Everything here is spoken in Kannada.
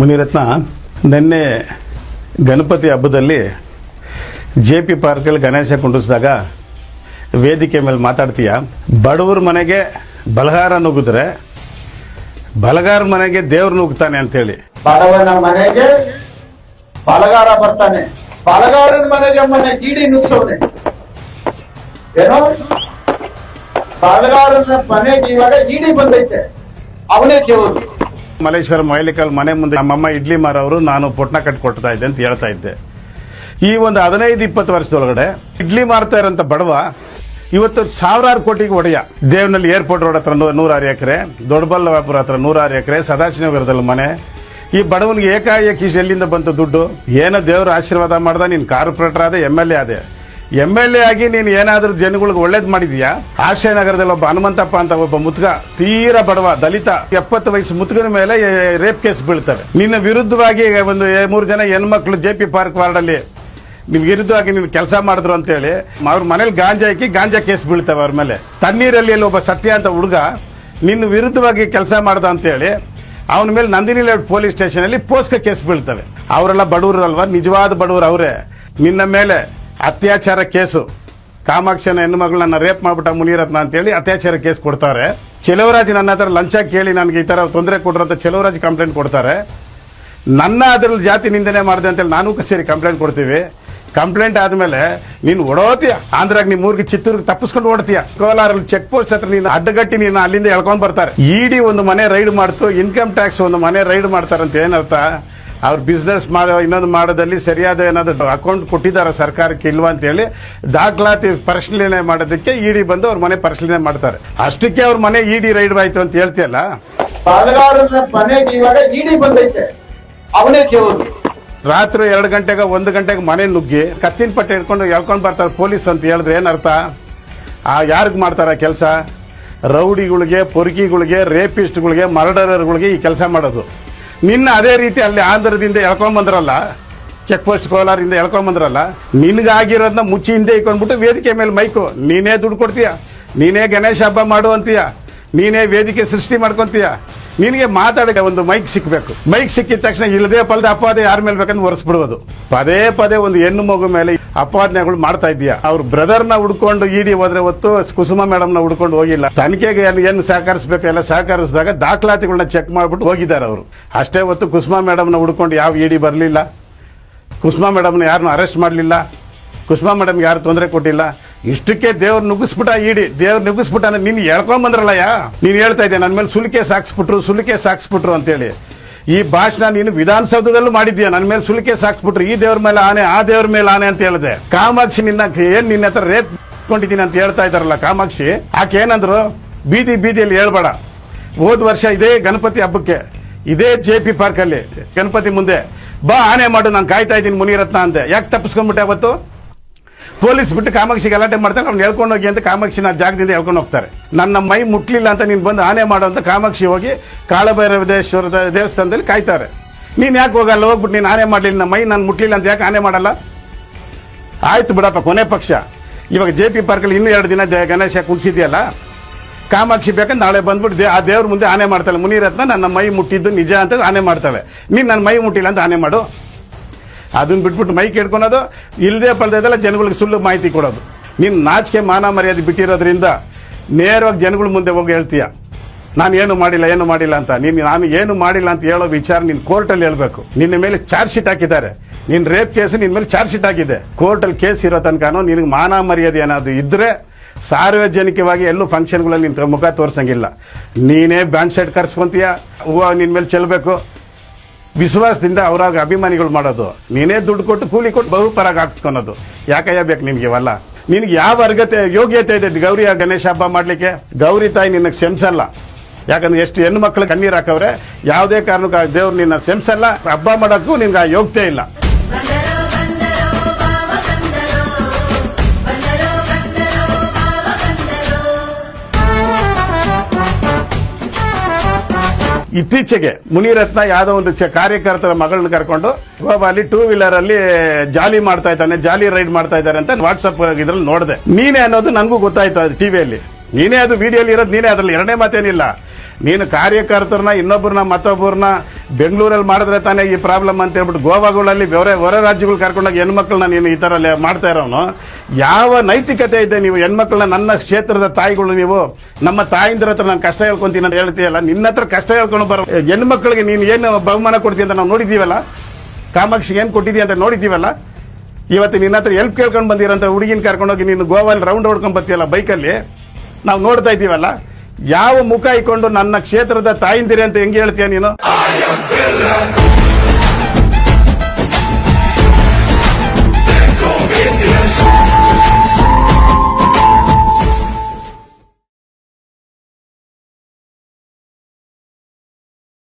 ಮುನಿರತ್ನ, ನಿನ್ನೆ ಗಣಪತಿ ಹಬ್ಬದಲ್ಲಿ JP ಪಾರ್ಕಲ್ಲಿ ಗಣೇಶ ಕುಂಡಿಸಿದಾಗ ವೇದಿಕೆ ಮೇಲೆ ಮಾತಾಡ್ತೀಯ. ಬಡವ್ರ ಮನೆಗೆ ಬಲಗಾರ ನುಗ್ಗಿದ್ರೆ ಬಲಗಾರ ಮನೆಗೆ ದೇವ್ರು ನುಗ್ತಾನೆ ಅಂತೇಳಿ. ಬಡವನ ಮನೆಗೆ ಬಲಗಾರ ಬರ್ತಾನೆ, ಬಲಗಾರನ ಮನೆಗೆ ಮನೆ ಗೀಡಿ ನುಗ್ಸೋನೆ. ಏನೋ ಬಲಗಾರನ ಮನೆಗೆ ಇವಾಗ ಗೀಡಿ ಬಂದೈತೆ, ಅವನೇ ದೇವರು. ಮಲೇಶ್ವರ ಮೈಲಿಕಲ್ ಮನೆ ಮುಂದೆ ನಮ್ಮಮ್ಮ ಇಡ್ಲಿ ಮಾರವರು ನಾನು ಪೊಟ್ನ ಕಟ್ಕೊಡ್ತಾ ಇದ್ದೆ ಅಂತ ಹೇಳ್ತಾ ಇದ್ದೆ. ಈ ಒಂದು 15-20 ವರ್ಷದೊಳಗಡೆ ಇಡ್ಲಿ ಮಾರ್ತಾ ಇರೋಂಥ ಬಡವ ಇವತ್ತು ಸಾವಿರಾರು ಕೋಟಿಗೆ ಒಡೆಯ. ದೇವನಲ್ಲಿ ಏರ್ಪೋರ್ಟ್ ರೋಡ್ ಹತ್ರ 106 ಎಕರೆ, ದೊಡ್ಡಬಳ್ಳಾಪುರ ಹತ್ರ 106 ಎಕರೆ, ಸದಾಶಿವನಗರದಲ್ಲಿ ಮನೆ. ಈ ಬಡವನಿಗೆ ಏಕಾಏಕಿ ಎಲ್ಲಿಂದ ಬಂತು ದುಡ್ಡು? ಏನೋ ದೇವರ ಆಶೀರ್ವಾದ ಮಾಡ್ದ, ನೀನು ಕಾರ್ಪೊರೇಟರ್ ಆದ, MLA ಆದೆ. MLA ಆಗಿ ನೀನು ಏನಾದರೂ ಜನಗಳಿಗೆ ಒಳ್ಳೇದು ಮಾಡಿದೀಯಾ? ಆಶ್ರಯನಗರದಲ್ಲಿ ಒಬ್ಬ ಹನುಮಂತಪ್ಪ ಅಂತ ಒಬ್ಬ ಮುತ್ಗ, ತೀರಾ ಬಡವ ದಲಿತ, 70 ವಯಸ್ಸು ಮುತ್ಗನ ಮೇಲೆ ರೇಪ್ ಕೇಸ್ ಬೀಳ್ತವೆ. ನಿನ್ನ ವಿರುದ್ಧವಾಗಿ ಒಂದು 3 ಜನ ಹೆಣ್ಮಕ್ಳು JP ಪಾರ್ಕ್ ವಾರ್ಡಲ್ಲಿ ನಿಮ್ ವಿರುದ್ಧವಾಗಿ ನೀನು ಕೆಲಸ ಮಾಡಿದ್ರು ಅಂತೇಳಿ ಅವ್ರ ಮನೇಲಿ ಗಾಂಜಾ ಹಾಕಿ ಗಾಂಜಾ ಕೇಸ್ ಬೀಳ್ತವೆ ಅವ್ರ ಮೇಲೆ. ತಣ್ಣೀರಲ್ಲಿ ಒಬ್ಬ ಸತ್ಯ ಅಂತ ಹುಡುಗ ನಿನ್ನ ವಿರುದ್ಧವಾಗಿ ಕೆಲಸ ಮಾಡ್ದ ಅಂತೇಳಿ ಅವನ ಮೇಲೆ ನಂದಿನಿ ಲೇಔಟ್ ಪೊಲೀಸ್ ಸ್ಟೇಷನ್ ಅಲ್ಲಿ ಪೋಸ್ಕ ಕೇಸ್ ಬೀಳ್ತವೆ. ಅವರೆಲ್ಲ ಬಡವರು ಅಲ್ವಾ? ನಿಜವಾದ ಬಡವರು ಅವರೇ. ನಿನ್ನ ಮೇಲೆ ಅತ್ಯಾಚಾರ ಕೇಸು, ಕಾಮಾಕ್ಷನ ಹೆಣ್ಣುಮಗಳನ್ನ ರೇಪ್ ಮಾಡ್ಬಿಟ್ಟ ಮುನಿರತ್ನ ಅಂತೇಳಿ ಅತ್ಯಾಚಾರ ಕೇಸ್ ಕೊಡ್ತಾರೆ. ಚೆಲುವರಾಜ್ ನನ್ನ ಹತ್ರ ಲಂಚ ಕೇಳಿ ನನಗೆ ಈ ತರ ತೊಂದರೆ ಕೊಡ್ರಂತ ಚೆಲುವರಾಜ್ ಕಂಪ್ಲೇಂಟ್ ಕೊಡ್ತಾರೆ. ನನ್ನ ಅದ್ರಲ್ಲಿ ಜಾತಿ ನಿಂದನೆ ಮಾಡಿದೆ ಅಂತೇಳಿ ನಾನು ಸೇರಿ ಕಂಪ್ಲೇಂಟ್ ಕೊಡ್ತೀವಿ. ಕಂಪ್ಲೇಂಟ್ ಆದ್ಮೇಲೆ ನೀನು ಓಡೋತೀಯ, ಆಂಧ್ರಾಗ ನಿಮ್ಮ ಊರಿಗೆ ಚಿತ್ತೂರಿಗೆ ತಪ್ಪಿಸ್ಕೊಂಡು ಓಡ್ತೀಯ. ಕೋಲಾರಲ್ಲಿ ಚೆಕ್ ಪೋಸ್ಟ್ ಹತ್ರ ನೀನು ಅಡ್ಡಗಟ್ಟಿ ನೀನು ಅಲ್ಲಿಂದ ಎಳ್ಕೊಂಡ್ ಬರ್ತಾರೆ. ED ಒಂದು ಮನೆ ರೈಡ್ ಮಾಡ್ತು, ಇನ್ಕಮ್ ಟ್ಯಾಕ್ಸ್ ಒಂದು ಮನೆ ರೈಡ್ ಮಾಡ್ತಾರಂತ. ಏನರ್ಥ? ಅವ್ರ ಬಿಸ್ನೆಸ್ ಮಾಡೋ ಇನ್ನೊಂದು ಮಾಡೋದಲ್ಲಿ ಸರಿಯಾದ ಏನಾದ್ರು ಅಕೌಂಟ್ ಕೊಟ್ಟಿದ್ದಾರೆ ಸರ್ಕಾರಕ್ಕೆ ಇಲ್ವಾ ಅಂತ ಹೇಳಿ ದಾಖಲಾತಿ ಪರಿಶೀಲನೆ ಮಾಡೋದಕ್ಕೆ ED ಬಂದು ಅವ್ರ ಮನೆ ಪರಿಶೀಲನೆ ಮಾಡ್ತಾರೆ. ಅಷ್ಟಕ್ಕೆ ಅವ್ರ ಮನೆ ED ರೈಡ್ ಆಯ್ತು ಅಂತ ಹೇಳ್ತೀಯಲ್ಲ. ಬಲಗಾರನ ಮನೆಗೆ ಇವಾಗ ಗೀಡಿ ಬಂದೈತೆ, ಅವನೇ ದೇವರು. ರಾತ್ರಿ 2 ಗಂಟೆಗೆ 1 ಗಂಟೆಗೆ ಮನೆ ನುಗ್ಗಿ ಕತ್ತಿನ ಪಟ್ಟೆ ಹಿಡ್ಕೊಂಡು ಎಳ್ಕೊಂಡು ಬರ್ತಾರೆ ಪೊಲೀಸ್ ಅಂತ ಹೇಳಿದ್ರೆ ಏನರ್ಥ? ಯಾರಿಗೆ ಮಾಡ್ತಾರ ಕೆಲಸ? ರೌಡಿಗಳಿಗೆ, ಪೊರ್ಕಿಗಳಿಗೆ, ರೇಪಿಸ್ಟ್ಗಳಿಗೆ, ಮರ್ಡರರ್ಗಳಿಗೆ ಈ ಕೆಲಸ ಮಾಡೋದು. ನಿನ್ನ ಅದೇ ರೀತಿ ಅಲ್ಲಿ ಆಂಧ್ರದಿಂದ ಎಳ್ಕೊಂಡ್ ಬಂದ್ರಲ್ಲ, ಚೆಕ್ ಪೋಸ್ಟ್ ಕೋಲಾರಿಂದ ಎಳ್ಕೊಂಡ್ ಬಂದ್ರಲ್ಲ, ನಿನ್ಗಾಗಿರೋದನ್ನ ಮುಚ್ಚಿ ಹಿಂದೆ ಇಟ್ಕೊಂಡ್ಬಿಟ್ಟು ವೇದಿಕೆ ಮೇಲೆ ಮೈಕು ನೀನೇ ದುಡ್ಡು ಕೊಡ್ತೀಯ, ನೀನೇ ಗಣೇಶ ಹಬ್ಬ ಮಾಡು ಅಂತೀಯ, ನೀನೇ ವೇದಿಕೆ ಸೃಷ್ಟಿ ಮಾಡ್ಕೊಂತೀಯ. ನಿನಗೆ ಮಾತಾಡಕ್ಕೆ ಒಂದು ಮೈಕ್ ಸಿಕ್ಬೇಕು. ಮೈಕ್ ಸಿಕ್ಕಿದ ತಕ್ಷಣ ಇಲ್ಲದೆ ಪಲ್ದೆ ಅಪವಾದ ಯಾರ ಮೇಲೆ ಬೇಕಂದ್ರೆ ಒರೆಸ್ಬಿಡುವುದು. ಪದೇ ಪದೇ ಒಂದು ಹೆಣ್ಣು ಮಗು ಮೇಲೆ ಅಪವಾದನೆಗಳು ಮಾಡ್ತಾ ಇದೀಯಾ. ಅವ್ರ ಬ್ರದರ್ನ ಹುಡ್ಕೊಂಡು ED ಹೋದ್ರೆ ಹೊತ್ತು ಕುಸುಮ ಮೇಡಮ್ನ ಹುಡ್ಕೊಂಡು ಹೋಗಿಲ್ಲ. ತನಿಖೆಗೆ ಏನು ಸಹಕರಿಸಬೇಕು ಎಲ್ಲ ಸಹಕರಿಸಿದಾಗ ದಾಖಲಾತಿಗಳನ್ನ ಚೆಕ್ ಮಾಡ್ಬಿಟ್ಟು ಹೋಗಿದ್ದಾರೆ ಅವರು. ಅಷ್ಟೇ ಹೊತ್ತು ಕುಸುಮ ಮೇಡಮ್ನ ಹುಡ್ಕೊಂಡು ಯಾವ ED ಬರಲಿಲ್ಲ, ಕುಸುಮ ಮೇಡಮ್ನ ಯಾರನ್ನು ಅರೆಸ್ಟ್ ಮಾಡಲಿಲ್ಲ, ಕುಸುಮ ಮೇಡಮ್ಗೆ ಯಾರು ತೊಂದರೆ ಕೊಟ್ಟಿಲ್ಲ. ಇಷ್ಟಕ್ಕೆ ದೇವ್ರು ನುಗ್ಗಿಸ್ಬಿಟ್ಟ ED. ದೇವ್ರು ನುಗ್ಗಿಸ್ಬಿಟ್ಟ ನೀನು ಎಳ್ಕೊಂಡ್ ಬಂದ್ರಲ್ಲಯ್ಯ. ನೀನು ಹೇಳ್ತಾ ಇದ್ದೆ ನನ್ನ ಮೇಲೆ ಸುಲಿಕೆ ಸಾಕ್ಸ್ಬಿಟ್ರು ಅಂತೇಳಿ. ಈ ಭಾಷಣ ನೀನು ವಿಧಾನಸೌಧದಲ್ಲೂ ಮಾಡಿದ್ಯಾ. ನನ್ನ ಮೇಲೆ ಸುಲಿಕೆ ಸಾಕ್ಸ್ಬಿಟ್ರು, ಈ ದೇವ್ರ ಮೇಲೆ ಆನೆ, ಆ ದೇವ್ರ ಮೇಲೆ ಆನೆ ಅಂತ ಹೇಳಿದೆ. ಕಾಮಾಕ್ಷಿ ನಿನ್ನ ಹತ್ರ ರೇಪ್ ಕೊಂಡಿದ್ದೀನಿ ಅಂತ ಹೇಳ್ತಾ ಇದಾರಲ್ಲ ಕಾಮಾಕ್ಷಿ, ಆಕೆ ಏನಂದ್ರು? ಬೀದಿಯಲ್ಲಿ ಹೇಳ್ಬೇಡ. ಹೋದ ವರ್ಷ ಇದೇ ಗಣಪತಿ ಹಬ್ಬಕ್ಕೆ ಇದೇ JP ಪಾರ್ಕ್ ಅಲ್ಲಿ ಗಣಪತಿ ಮುಂದೆ ಬಾ ಆನೆ ಮಾಡು, ನಾನು ಕಾಯ್ತಾ ಇದ್ದೀನಿ ಮುನಿರತ್ನ ಅಂದೆ. ಯಾಕೆ ತಪ್ಪಿಸ್ಕೊಂಡ್ಬಿಟ್ಟೆ ಅವತ್ತು? ಪೊಲೀಸ್ ಬಿಟ್ಟು ಕಾಮಾಕ್ಷಿ ಗಲಾಟೆ ಮಾಡ್ತಾರೆ, ಅವ್ನು ಹೇಳ್ಕೊಂಡು ಹೋಗಿ ಅಂತ ಕಾಮಾಕ್ಷಿನ ಜಾಗದಿಂದ ಹೇಳ್ಕೊಂಡು ಹೋಗ್ತಾರೆ. ನನ್ನ ಮೈ ಮುಟ್ಲಿಲ್ಲ ಅಂತ ನೀನು ಬಂದು ಆನೆ ಮಾಡು ಅಂತ ಕಾಮಾಕ್ಷಿ ಹೋಗಿ ಕಾಳಭೈರವೇಶ್ವರದ ದೇವಸ್ಥಾನದಲ್ಲಿ ಕಾಯ್ತಾರೆ. ನೀನ್ ಯಾಕೆ ಹೋಗಲ್ಲ? ಹೋಗ್ಬಿಟ್ಟು ನೀನು ಆನೆ ಮಾಡ್ಲಿಲ್ಲ, ನನ್ನ ಮೈ ನಾನು ಮುಟ್ಲಿಲ್ಲ ಅಂತ ಯಾಕೆ ಆನೆ ಮಾಡಲ್ಲ? ಆಯ್ತು ಬಿಡಪ್ಪ, ಕೊನೆ ಪಕ್ಷ ಇವಾಗ JP ಪಾರ್ಕಲ್ಲಿ ಇನ್ನೂ 2 ದಿನ ಗಣೇಶ ಕುಣಿಸಿದ್ಯಲ್ಲ, ಕಾಮಾಕ್ಷಿ ಬೇಕಂದ್ರೆ ನಾಳೆ ಬಂದ್ಬಿಟ್ಟು ಆ ದೇವ್ರ ಮುಂದೆ ಆನೆ ಮಾಡ್ತಾಳೆ. ಮುನಿರತ್ನ ನನ್ನ ಮೈ ಮುಟ್ಟಿದ್ದು ನಿಜ ಅಂತ ಆನೆ ಮಾಡ್ತಾಳೆ. ನೀನು ನನ್ನ ಮೈ ಮುಟ್ಟಿಲ್ಲ ಅಂತ ಆನೆ ಮಾಡು. ಅದನ್ನ ಬಿಟ್ಬಿಟ್ಟು ಮೈಕ್ ಹಿಡ್ಕೊಳೋದು, ಇಲ್ಲದೆ ಪಲ್ದೆಲ್ಲ ಜನಗಳಿಗೆ ಸುಳ್ಳು ಮಾಹಿತಿ ಕೊಡೋದು. ನೀನು ನಾಚಿಕೆ ಮಾನ ಮರ್ಯಾದೆ ಬಿಟ್ಟಿರೋದ್ರಿಂದ ನೇರವಾಗಿ ಜನಗಳ ಮುಂದೆ ಹೋಗಿ ಹೇಳ್ತೀಯ ನಾನು ಏನು ಮಾಡಿಲ್ಲ ಅಂತ. ನಾನು ಏನು ಮಾಡಿಲ್ಲ ಅಂತ ಹೇಳೋ ವಿಚಾರ ನೀನು ಕೋರ್ಟಲ್ಲಿ ಹೇಳ್ಬೇಕು. ನಿನ್ನ ಮೇಲೆ ಚಾರ್ಜ್ ಶೀಟ್ ಹಾಕಿದ್ದಾರೆ. ನಿನ್ನ ರೇಪ್ ಕೇಸ್ ನಿನ್ನ ಮೇಲೆ ಚಾರ್ಜ್ ಶೀಟ್ ಹಾಕಿದೆ. ಕೋರ್ಟಲ್ಲಿ ಕೇಸ್ ಇರೋ ತನಕ ನಿನಗೆ ಮಾನ ಮರ್ಯಾದೆ ಏನಾದ್ರು ಇದ್ರೆ ಸಾರ್ವಜನಿಕವಾಗಿ ಎಲ್ಲೂ ಫಂಕ್ಷನ್ಗಳಲ್ಲಿ ನಿನ್ನ ಮುಖ ತೋರ್ಸಂಗಿಲ್ಲ. ನೀನೇ ಬ್ಯಾಂಡ್ ಸೆಟ್ ಕರ್ಸ್ಕೊಂತೀಯ, ಹೂವು ನಿನ್ನ ಮೇಲೆ ಚೆಲ್ಲಬೇಕು. ವಿಶ್ವಾಸದಿಂದ ಅವರಾಗ ಅಭಿಮಾನಿಗಳು ಮಾಡೋದು, ನೀನೇ ದುಡ್ಡು ಕೊಟ್ಟು ಕೂಲಿ ಕೊಟ್ಟು ಬಹುಪರಾಗ ಹಾಕ್ಸ್ಕೊಳೋದು. ಯಾಕಯ್ಯ ಬೇಕು ನಿನ್ಗೆ ಇವೆಲ್ಲ? ನಿನ್ಗೆ ಯಾವ ಯೋಗ್ಯತೆ ಇದೆ ಗೌರಿ ಗಣೇಶ ಹಬ್ಬ ಮಾಡ್ಲಿಕ್ಕೆ? ಗೌರಿ ತಾಯಿ ನಿನ್ನ ಕ್ಷಮಿಸಲ್ಲ. ಯಾಕಂದ್ರೆ ಎಷ್ಟು ಹೆಣ್ಣು ಮಕ್ಕಳು ಕಣ್ಣೀರ್ ಹಾಕವ್ರೆ. ಯಾವುದೇ ಕಾರಣಕ್ಕೂ ದೇವ್ರು ನಿನ್ನ ಕ್ಷಮಿಸಲ್ಲ. ಹಬ್ಬ ಮಾಡೋಕ್ಕೂ ನಿನ್ಗೆ ಆ ಯೋಗ್ಯತೆ ಇಲ್ಲ. ಇತ್ತೀಚೆಗೆ ಮುನಿರತ್ನ ಯಾವ್ದೋ ಒಂದು ಕಾರ್ಯಕರ್ತರ ಮಗಳನ್ನ ಕರ್ಕೊಂಡು ಗೋವಾಲಿ 2 ವೀಲರ್ ಅಲ್ಲಿ ಜಾಲಿ ಮಾಡ್ತಾ ಇದ್ದಾನೆ, ಜಾಲಿ ರೈಡ್ ಮಾಡ್ತಾ ಇದ್ದಾರೆ ಅಂತ ವಾಟ್ಸ್ಆಪ್ ಇದ್ರಲ್ಲಿ ನೋಡಿದೆ. ನೀನೇ ಅನ್ನೋದು ನನಗೂ ಗೊತ್ತಾಯ್ತು ಅದು ಟಿವಿಯಲ್ಲಿ. ನೀನೇ ಅದು ವಿಡಿಯೋಲಿ ಇರೋದು ನೀನೇ, ಅದ್ರಲ್ಲಿ ಎರಡನೇ ಮಾತೇನಿಲ್ಲ. ನೀನು ಕಾರ್ಯಕರ್ತರನ್ನ ಇನ್ನೊಬ್ಬರನ್ನ ಮತ್ತೊಬ್ಬರನ್ನ ಬೆಂಗಳೂರಲ್ಲಿ ಮಾಡಿದ್ರೆ ತಾನೇ ಈ ಪ್ರಾಬ್ಲಮ್ ಅಂತ ಹೇಳ್ಬಿಟ್ಟು ಗೋವಾಗಳಲ್ಲಿ ಹೊರ ರಾಜ್ಯಗಳು ಕರ್ಕೊಂಡೋಗಿ ಹೆಣ್ಮಕ್ಳನ್ನ ನೀನು ಈ ತರ ಮಾಡ್ತಾ ಇರೋನು ಯಾವ ನೈತಿಕತೆ ಇದೆ? ನೀವು ಹೆಣ್ಮಕ್ಳನ್ನ ನನ್ನ ಕ್ಷೇತ್ರದ ತಾಯಿಗಳು, ನೀವು ನಮ್ಮ ತಾಯಿಂದ್ರ ಹತ್ರ ನಾನು ಕಷ್ಟ ಹೇಳ್ಕೊಂತೀನಿ ಅಂತ ಹೇಳ್ತೀಯಲ್ಲ, ನಿನ್ನ ಹತ್ರ ಕಷ್ಟ ಹೇಳ್ಕೊಂಡು ಬರೋ ಹೆಣ್ಮಕ್ಳಿಗೆ ನೀನು ಏನು ಬಹುಮಾನ ಕೊಡ್ತೀಯ ಅಂತ ನಾವು ನೋಡಿದ್ದೀವಲ್ಲ, ಕಾಮಾಕ್ಷಿಗೆ ಏನು ಕೊಟ್ಟಿದ್ದೀಯ ಅಂತ ನೋಡಿದ್ದೀವಲ್ಲ. ಇವತ್ತು ನಿನ್ನ ಹತ್ರ ಹೆಲ್ಪ್ ಕೇಳ್ಕೊಂಡು ಬಂದಿರೋಂಥ ಹುಡುಗಿನ ಕರ್ಕೊಂಡೋಗಿ ನೀನು ಗೋವಾದಲ್ಲಿ ರೌಂಡ್ ಹೊಡ್ಕೊಂಡ್ ಬರ್ತೀಯಲ್ಲ ಬೈಕಲ್ಲಿ, ನಾವು ನೋಡ್ತಾ ಇದ್ದೀವಲ್ಲ. ಯಾವ ಮುಖ ಇಟ್ಕೊಂಡು ನನ್ನ ಕ್ಷೇತ್ರದ ತಾಯಿಂದಿರಿ ಅಂತ ಹೆಂಗೆ ಹೇಳ್ತೀಯ ನೀನು?